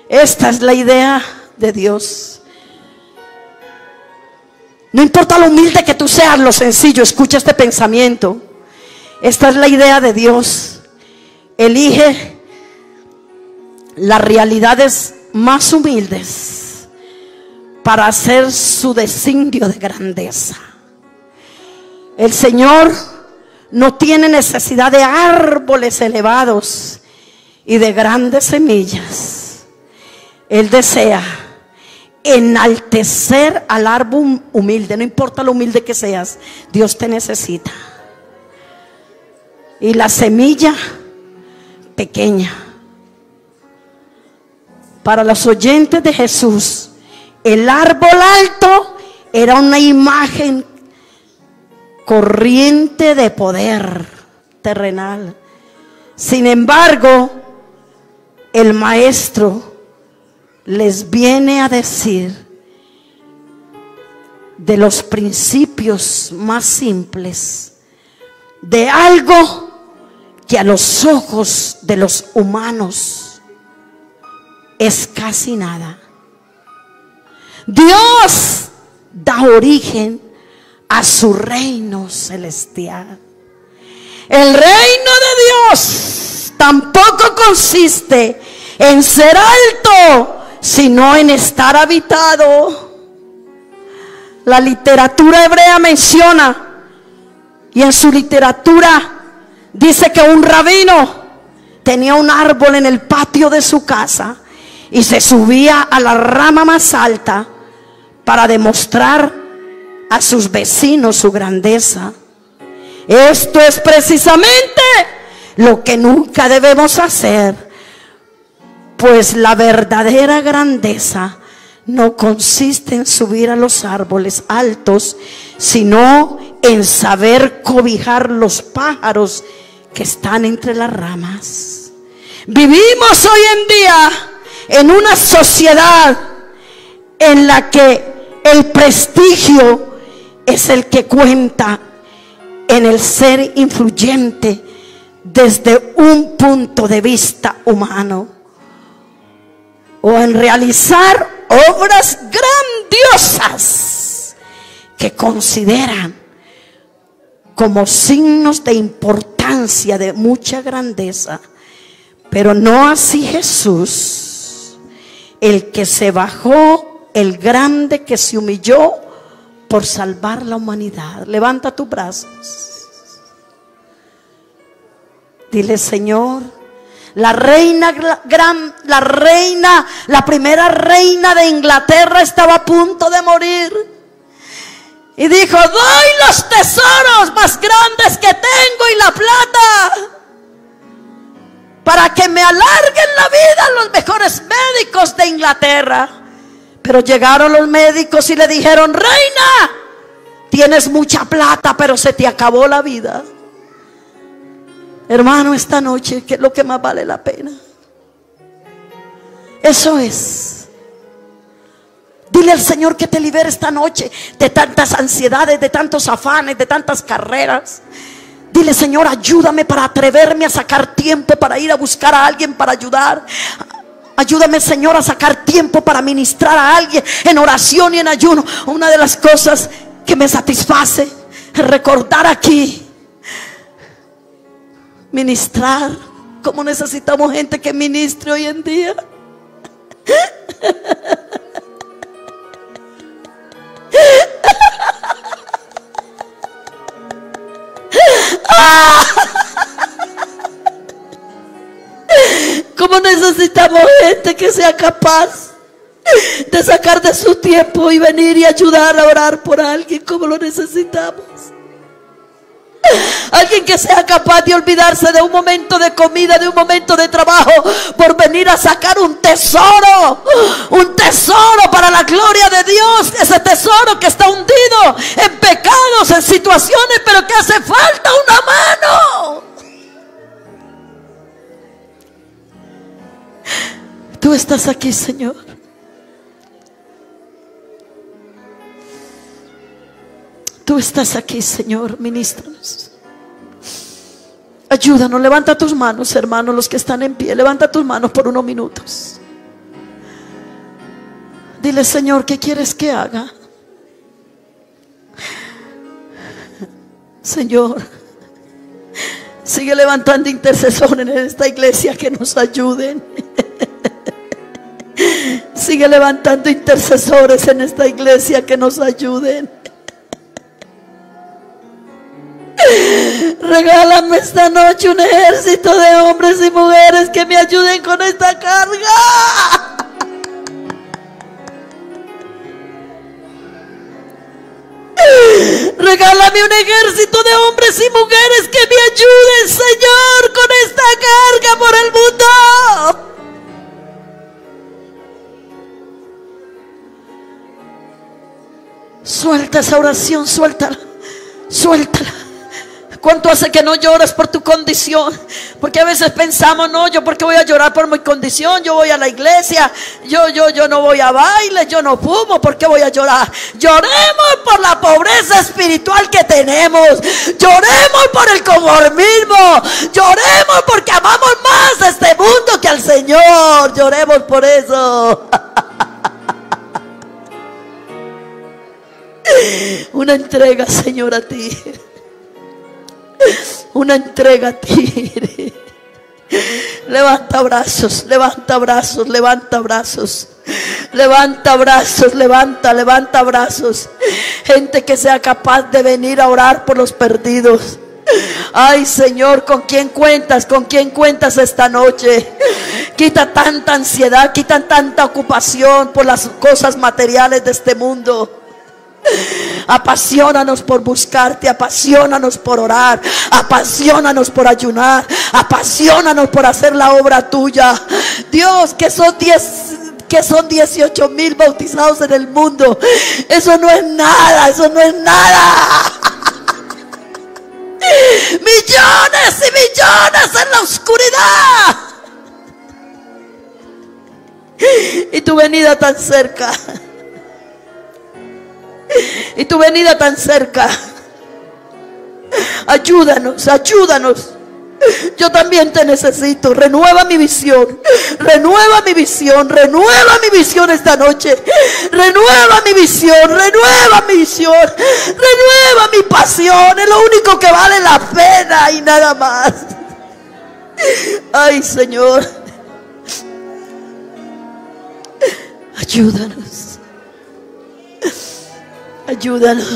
Esta es la idea de Dios. No importa lo humilde que tú seas, lo sencillo, escucha este pensamiento. Esta es la idea de Dios. Elige las realidades más humildes para hacer su designio de grandeza. El Señor no tiene necesidad de árboles elevados y de grandes semillas. Él desea enaltecer al árbol humilde. No importa lo humilde que seas, Dios te necesita. Y la semilla pequeña. Para los oyentes de Jesús, el árbol alto era una imagen corriente de poder terrenal. Sin embargo, el maestro les viene a decir de los principios más simples, de algo que a los ojos de los humanos es casi nada. Dios da origen a su reino celestial. El reino de Dios tampoco consiste en ser alto, sino en estar habitado. La literatura hebrea menciona, y en su literatura dice que un rabino tenía un árbol en el patio de su casa y se subía a la rama más alta para demostrar a sus vecinos su grandeza. Esto es precisamente lo que nunca debemos hacer, pues la verdadera grandeza no consiste en subir a los árboles altos, sino en saber cobijar los pájaros que están entre las ramas. Vivimos hoy en día en una sociedad en la que el prestigio es el que cuenta en el ser influyente desde un punto de vista humano, o en realizar obras grandiosas que consideran como signos de importancia, de mucha grandeza. Pero no así Jesús, el que se bajó, el grande que se humilló por salvar la humanidad. Levanta tus brazos. Dile: Señor, la primera reina de Inglaterra estaba a punto de morir. Y dijo: doy los tesoros más grandes que tengo y la plata para que me alarguen la vida los mejores médicos de Inglaterra. Pero llegaron los médicos y le dijeron: reina, tienes mucha plata, pero se te acabó la vida. Hermano, esta noche, ¿qué es lo que más vale la pena? Eso es. Dile al Señor que te libere esta noche de tantas ansiedades, de tantos afanes, de tantas carreras. Dile: Señor, ayúdame para atreverme a sacar tiempo para ir a buscar a alguien para ayudar. Ayúdame, Señor, a sacar tiempo para ministrar a alguien en oración y en ayuno. Una de las cosas que me satisface es recordar aquí, ministrar. Como necesitamos gente que ministre hoy en día. Como necesitamos gente que sea capaz de sacar de su tiempo y venir y ayudar a orar por alguien. Como lo necesitamos. Alguien que sea capaz de olvidarse de un momento de comida, de un momento de trabajo, por venir a sacar un tesoro para la gloria de Dios. Ese tesoro que está hundido en pecados, en situaciones, pero que hace falta una mano. Tú estás aquí, Señor. Tú estás aquí, Señor. Ministranos. Ayúdanos. Levanta tus manos, hermanos, los que están en pie. Levanta tus manos por unos minutos. Dile: Señor, ¿qué quieres que haga? Señor, sigue levantando intercesores en esta iglesia que nos ayuden. Sigue levantando intercesores en esta iglesia que nos ayuden. Regálame esta noche un ejército de hombres y mujeres que me ayuden con esta carga. Regálame un ejército de hombres y mujeres que me ayuden, Señor, con esta carga por el mundo. Suelta esa oración, suéltala, suéltala. ¿Cuánto hace que no lloras por tu condición? Porque a veces pensamos: no, yo porque voy a llorar por mi condición, yo voy a la iglesia, yo no voy a bailes, yo no fumo, ¿por qué voy a llorar? Lloremos por la pobreza espiritual que tenemos, lloremos por el conformismo, lloremos porque amamos más a este mundo que al Señor, lloremos por eso. Una entrega, Señor, a ti. Una entrega a ti. Levanta brazos, levanta brazos, levanta brazos. Levanta brazos, levanta brazos. Gente que sea capaz de venir a orar por los perdidos. Ay, Señor, ¿con quién cuentas? ¿Con quién cuentas esta noche? Quita tanta ansiedad, quita tanta ocupación por las cosas materiales de este mundo. Apasionanos por buscarte, apasionanos por orar, apasionanos por ayunar, apasionanos por hacer la obra tuya. Dios, que son 18,000 bautizados en el mundo. Eso no es nada, eso no es nada. Millones y millones en la oscuridad. Y tu venida tan cerca. Y tu venida tan cerca. Ayúdanos, ayúdanos. Yo también te necesito. Renueva mi visión. Renueva mi visión. Renueva mi visión esta noche. Renueva mi visión. Renueva mi visión. Renueva mi pasión. Es lo único que vale la pena y nada más. Ay, Señor. Ayúdanos. Ayúdanos.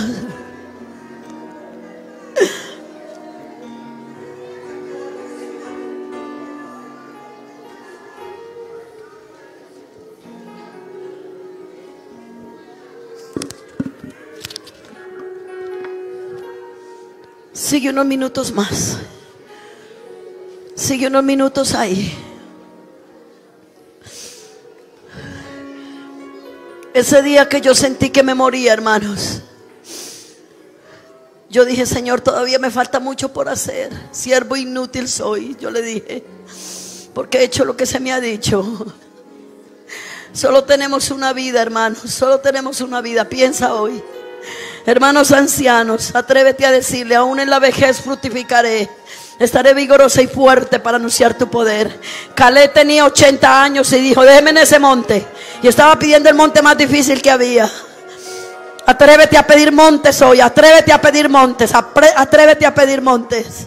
Sigue unos minutos más. Sigue unos minutos ahí. Ese día que yo sentí que me moría, hermanos, yo dije: Señor, todavía me falta mucho por hacer. Siervo inútil soy, yo le dije, porque he hecho lo que se me ha dicho. Solo tenemos una vida, hermanos. Solo tenemos una vida. Piensa hoy. Hermanos ancianos, atrévete a decirle: aún en la vejez fructificaré. Estaré vigorosa y fuerte para anunciar tu poder. Caleb tenía 80 años y dijo: déjeme en ese monte. Y estaba pidiendo el monte más difícil que había. Atrévete a pedir montes hoy. Atrévete a pedir montes. Atrévete a pedir montes.